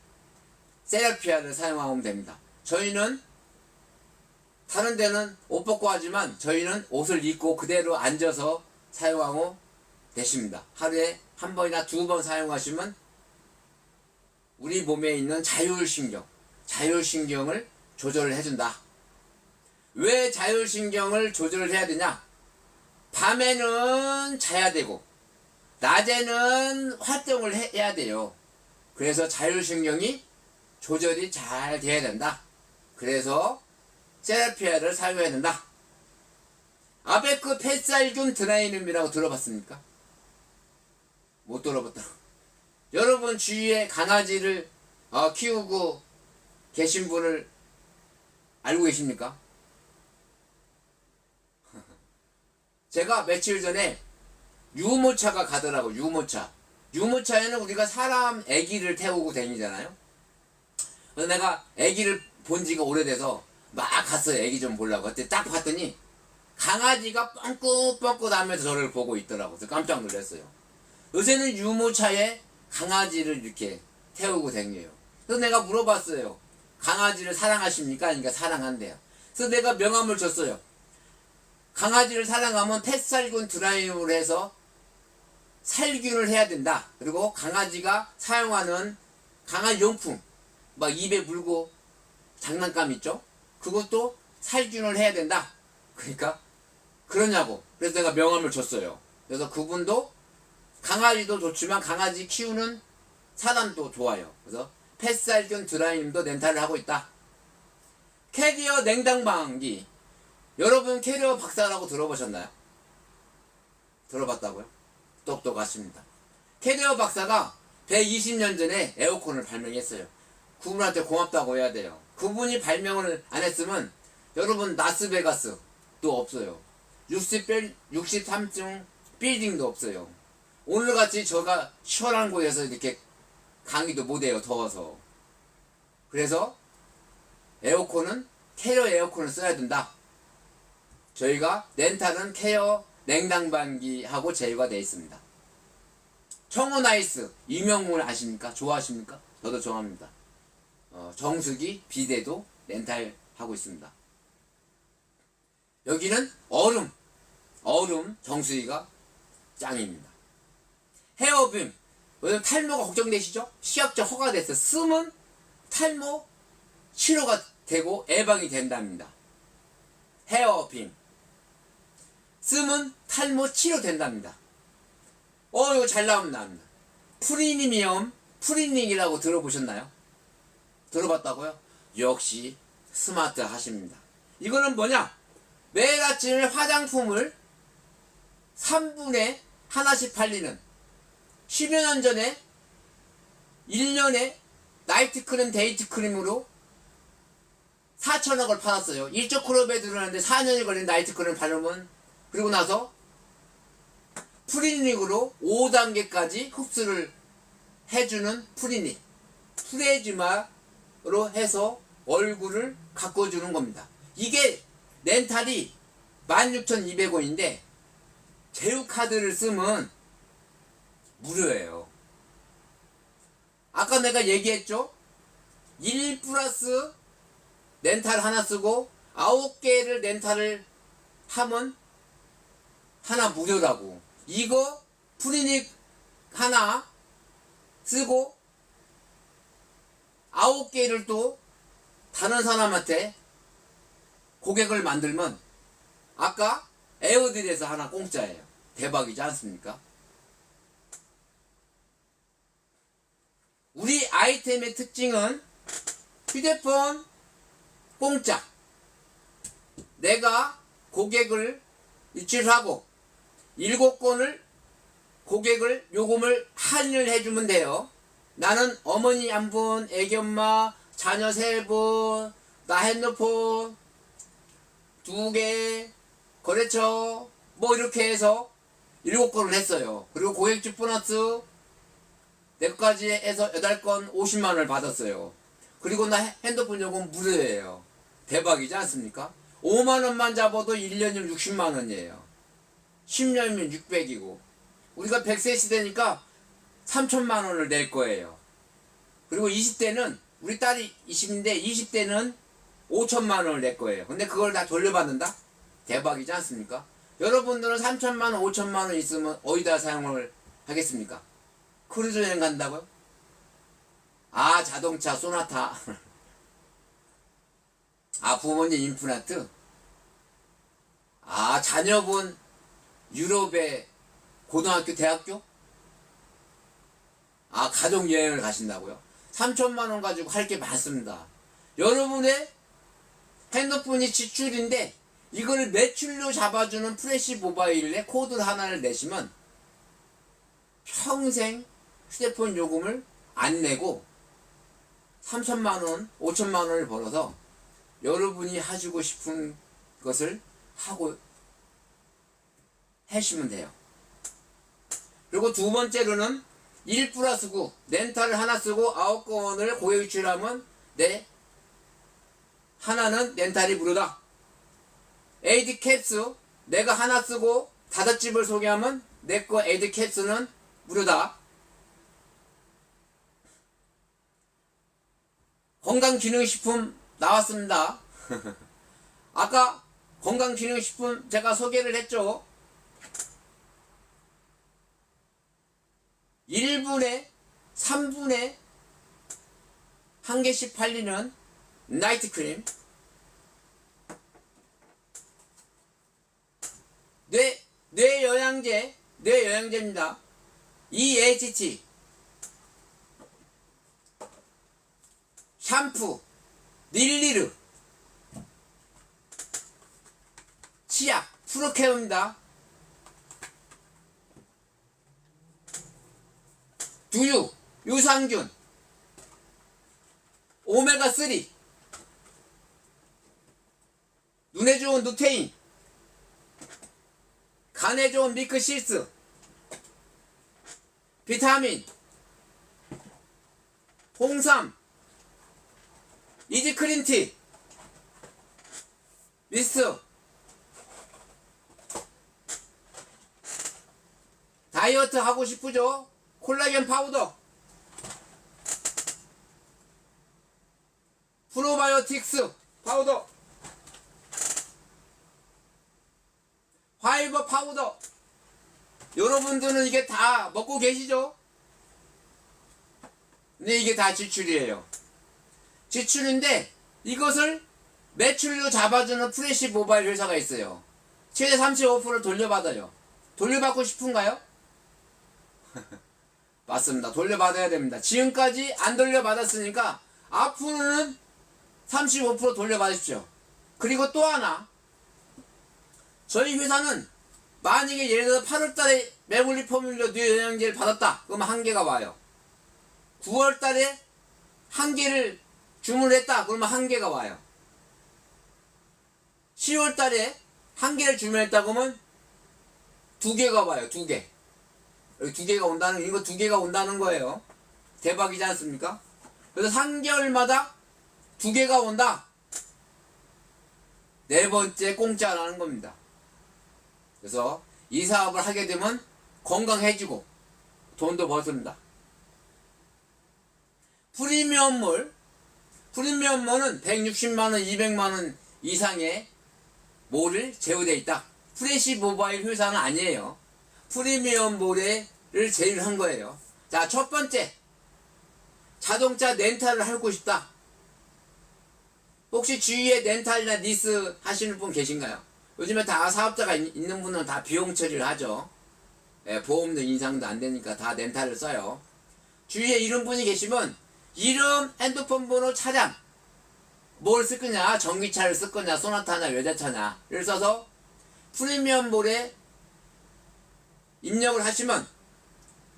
세라피아를 사용하면 됩니다. 저희는 다른 데는 옷 벗고 하지만 저희는 옷을 입고 그대로 앉아서 사용하고 되십니다. 하루에 한 번이나 2번 사용하시면 우리 몸에 있는 자율신경을 조절을 해준다. 왜 자율신경을 조절을 해야 되냐? 밤에는 자야 되고 낮에는 활동을 해야 돼요. 그래서 자율신경이 조절이 잘 돼야 된다. 그래서 세라피아를 사용해야 된다. 아베크 펫살균 드라이눔이라고 들어봤습니까? 못 들어봤더라고. 여러분 주위에 강아지를 키우고 계신 분을 알고 계십니까? 제가 며칠 전에 유모차가 가더라고. 유모차에는 우리가 사람 애기를 태우고 다니잖아요. 그래서 내가 애기를 본 지가 오래돼서 막 갔어요. 애기 좀 보려고. 그때 딱 봤더니 강아지가 뻥긋뻥긋 하면서 저를 보고 있더라고. 그래서 깜짝 놀랐어요. 요새는 유모차에 강아지를 이렇게 태우고 다녀요. 그래서 내가 물어봤어요. 강아지를 사랑하십니까? 그러니까 사랑한대요. 그래서 내가 명함을 줬어요. 강아지를 사랑하면 펫살균 드라이브를 해서 살균을 해야 된다. 그리고 강아지가 사용하는 강아지 용품, 막 입에 물고 장난감 있죠? 그것도 살균을 해야 된다. 그러니까 그러냐고. 그래서 내가 명함을 줬어요. 그래서 그분도 강아지도 좋지만 강아지 키우는 사람도 좋아요. 그래서 패스알균 드라이님도 렌탈을 하고 있다. 캐리어 냉장방기. 여러분 캐리어 박사라고 들어보셨나요? 들어봤다고요? 똑똑하십니다. 캐리어 박사가 120년 전에 에어컨을 발명했어요. 그분한테 고맙다고 해야 돼요. 그분이 발명을 안 했으면 여러분 라스베가스도 없어요. 63층 빌딩도 없어요. 오늘같이 저가 시원한 곳에서 이렇게 강의도 못해요. 더워서. 그래서 에어컨은 캐리어 에어컨을 써야 된다. 저희가 렌탈은 캐리어 냉장방기하고 제휴가 되어 있습니다. 청호나이스 유명물 아십니까? 좋아하십니까? 저도 좋아합니다. 정수기 비데도 렌탈하고 있습니다. 여기는 얼음 정수기가 짱입니다. 헤어빔, 요즘 탈모가 걱정되시죠? 시약적 허가돼서 쓰면 탈모 치료가 되고 예방이 된답니다. 헤어빔 쓰면 탈모 치료된답니다. 이거 잘 나옵니다. 프리미엄 프리닝이라고 들어보셨나요? 들어봤다고요? 역시 스마트 하십니다. 이거는 뭐냐? 매일 아침에 화장품을 3분에 하나씩 팔리는 10여 년 전에 1년에 나이트 크림 데이트 크림으로 4천억을 팔았어요. 일조 클럽에 들어왔는데 4년이 걸린 나이트 크림 바르면 그리고 나서 프리닉으로 5단계까지 흡수를 해주는 프리닉 프레지마로 해서 얼굴을 가꿔주는 겁니다. 이게 렌탈이 16,200원인데 제휴카드를 쓰면 무료예요. 아까 내가 얘기했죠? 1 플러스 렌탈 하나 쓰고 9개를 렌탈을 하면 하나 무료라고. 이거 프리닉 하나 쓰고 9개를 또 다른 사람한테 고객을 만들면 아까 에어딜에서 하나 공짜예요. 대박이지 않습니까? 우리 아이템의 특징은 휴대폰 공짜. 내가 고객을 유치하고 7건을 고객을 요금을 할인을 해주면 돼요. 나는 어머니 한 분, 애기엄마, 자녀 3분, 나 핸드폰 2개, 거래처 뭐 이렇게 해서 7건을 했어요. 그리고 고객집 보너스 내까지 해서 8건 50만원을 받았어요. 그리고 나 핸드폰 요금 무료예요. 대박이지 않습니까? 5만원만 잡아도 1년이면 60만원이에요. 10년이면 600이고 우리가 100세 시대니까 3천만원을 낼 거예요. 그리고 20대는 우리 딸이 20인데 20대는 5천만원을 낼 거예요. 근데 그걸 다 돌려받는다? 대박이지 않습니까? 여러분들은 3천만원 5천만원 있으면 어디다 사용을 하겠습니까? 크루즈 여행 간다고요? 아, 자동차 소나타. 아, 부모님 임플란트. 아, 자녀분 유럽에 고등학교 대학교? 아, 가족여행을 가신다고요? 3천만원 가지고 할 게 많습니다. 여러분의 핸드폰이 지출인데 이걸 매출로 잡아주는 프레시 모바일에 코드를 하나를 내시면 평생 휴대폰 요금을 안 내고 3천만원, 5천만원을 벌어서 여러분이 하시고 싶은 것을 하고 하시면 돼요. 그리고 두 번째로는 1 플러스 9 렌탈을 하나 쓰고 9건을 고객 유출하면 하나는 렌탈이 무료다. 에이드 캡스 내가 하나 쓰고 5집을 소개하면 내 거 에이드 캡스는 무료다. 건강기능식품 나왔습니다. 아까 건강기능식품 제가 소개를 했죠. 1분에 3분에 한 개씩 팔리는 나이트 크림 뇌영양제입니다. EHT, 샴푸, 릴리르, 치약, 프로케어입니다. 두유, 유산균, 오메가3, 눈에 좋은 루테인, 간에 좋은 미크실스, 비타민, 홍삼, 이지크린티, 미스트, 다이어트 하고 싶으죠? 콜라겐 파우더, 프로바이오틱스 파우더, 파이버 파우더. 여러분들은 이게 다 먹고 계시죠? 근데 이게 다 지출이에요. 지출인데 이것을 매출로 잡아주는 프레시 모바일 회사가 있어요. 최대 35% 돌려받아요. 돌려받고 싶은가요? 맞습니다. 돌려받아야 됩니다. 지금까지 안 돌려받았으니까 앞으로는 35% 돌려받으십시오. 그리고 또 하나, 저희 회사는 만약에 예를 들어 8월달에 메몰리 포뮬러 뇌영양제를 받았다. 그러면 한 개가 와요. 9월달에 한 개를 주문했다. 그러면 한 개가 와요. 10월달에 한 개를 주문했다. 그러면 두 개가 와요. 두 개. 여기 두 개가 온다는, 이거 두 개가 온다는 거예요. 대박이지 않습니까? 그래서 3개월마다 두 개가 온다. 네 번째 공짜라는 겁니다. 그래서 이 사업을 하게 되면 건강해지고 돈도 버습니다. 프리미엄몰은 160만원, 200만원 이상의 몰을 제휴되어 있다. 프레시 모바일 회사는 아니에요. 프리미엄몰을 제휴한 거예요. 자, 첫 번째, 자동차 렌탈을 하고 싶다. 혹시 주위에 렌탈이나 리스 하시는 분 계신가요? 요즘에 다 사업자가 있는 분은 다 비용 처리를 하죠. 예, 보험도 인상도 안 되니까 다 렌탈을 써요. 주위에 이런 분이 계시면 이름, 핸드폰 번호, 차량, 뭘 쓸 거냐, 전기차를 쓸 거냐, 소나타냐, 외제차냐를 써서 프리미엄몰에 입력을 하시면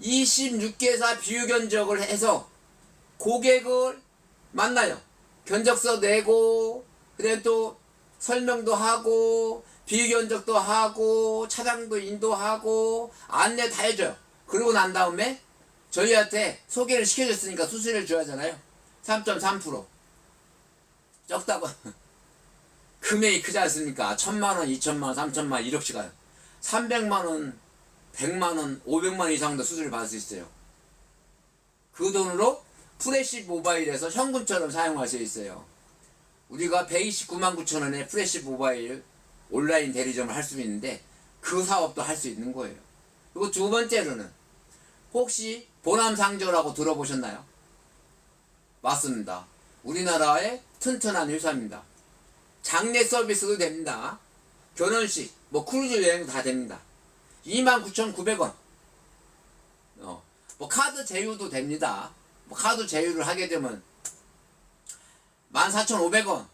26개사 비유 견적을 해서 고객을 만나요. 견적서 내고, 그다음에 또 설명도 하고, 비유 견적도 하고, 차량도 인도하고, 안내 다 해줘요. 그러고 난 다음에 저희한테 소개를 시켜줬으니까 수수료를 줘야 하잖아요. 3.3%. 적다고. 금액이 크지 않습니까? 1000만원, 2000만원, 3000만원, 1억씩 가요. 300만원, 100만원, 500만원 이상도 수수료를 받을 수 있어요. 그 돈으로 프레시 모바일에서 현금처럼 사용할 수 있어요. 우리가 129만 9천원에 프레시 모바일 온라인 대리점을 할 수 있는데 그 사업도 할 수 있는 거예요. 그리고 두 번째로는 혹시 보남상조라고 들어보셨나요? 맞습니다. 우리나라의 튼튼한 회사입니다. 장례 서비스도 됩니다. 결혼식, 뭐 크루즈 여행도 다 됩니다. 29,900원. 뭐 카드 제휴도 됩니다. 뭐 카드 제휴를 하게 되면 14,500원.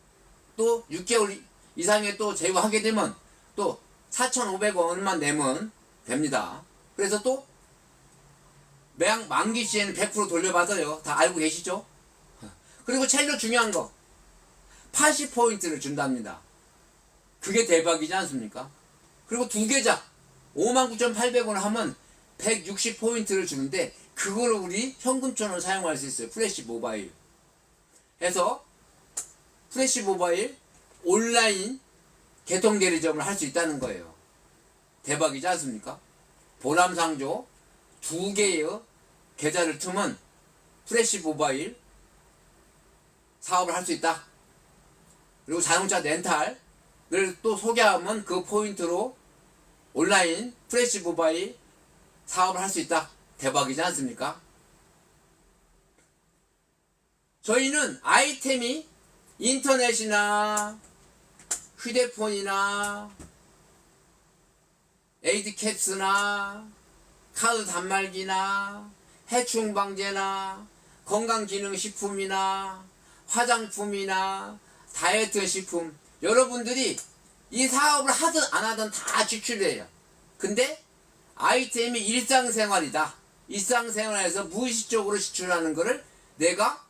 또 6개월 이상의 또 제휴하게 되면 또 4,500원만 내면 됩니다. 그래서 또 만기 시에는 100% 돌려받아요. 다 알고 계시죠? 그리고 제일 중요한 거, 80포인트를 준답니다. 그게 대박이지 않습니까? 그리고 두 계좌 59,800원을 하면 160포인트를 주는데 그거를 우리 현금처럼 사용할 수 있어요. 프레시 모바일 해서 프레시 모바일 온라인 개통 대리점을 할 수 있다는 거예요. 대박이지 않습니까? 보람상조 두 개의 계좌를 트면 프레시 모바일 사업을 할 수 있다. 그리고 자동차 렌탈을 또 소개하면 그 포인트로 온라인 프레시 모바일 사업을 할 수 있다. 대박이지 않습니까? 저희는 아이템이 인터넷이나 휴대폰이나 에이드캡스나 카드 단말기나 해충 방제나 건강기능식품이나 화장품이나 다이어트 식품, 여러분들이 이 사업을 하든 안 하든 다 지출해요. 근데 아이템이 일상생활이다. 일상생활에서 무의식적으로 지출하는 거를 내가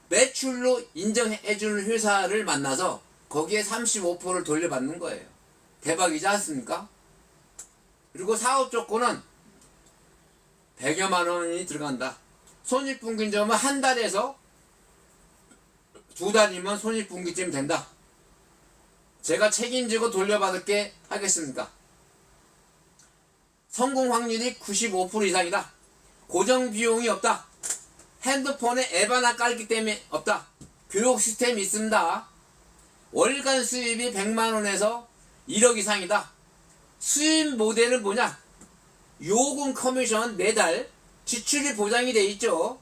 매출로 인정해주는 회사를 만나서 거기에 35%를 돌려받는 거예요. 대박이지 않습니까? 그리고 사업 조건은 100여만 원이 들어간다. 손익분기점은 한 달에서 두 달이면 손익분기점 된다. 제가 책임지고 돌려받을게 하겠습니까? 성공 확률이 95% 이상이다. 고정 비용이 없다. 핸드폰에 앱 하나 깔기 때문에 없다. 교육 시스템이 있습니다. 월간 수입이 100만원에서 1억 이상이다. 수입 모델은 뭐냐? 요금 커미션 매달 지출이 보장이 돼 있죠.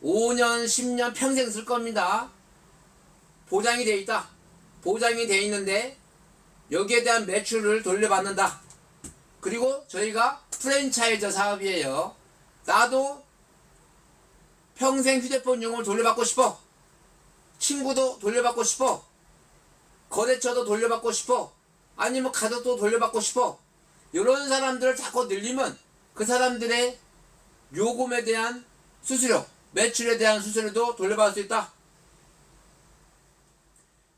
5년, 10년 평생 쓸 겁니다. 보장이 돼 있다. 보장이 돼 있는데 여기에 대한 매출을 돌려받는다. 그리고 저희가 프랜차이즈 사업이에요. 나도 평생 휴대폰 이용을 돌려받고 싶어. 친구도 돌려받고 싶어. 거래처도 돌려받고 싶어. 아니면 가족도 돌려받고 싶어. 이런 사람들을 자꾸 늘리면 그 사람들의 요금에 대한 수수료, 매출에 대한 수수료도 돌려받을 수 있다.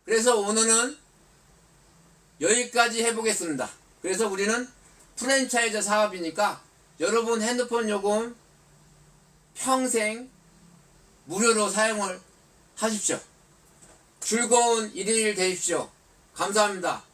그래서 오늘은 여기까지 해보겠습니다. 그래서 우리는 프랜차이즈 사업이니까 여러분 핸드폰 요금 평생 무료로 사용을 하십시오. 즐거운 일일 되십시오. 감사합니다.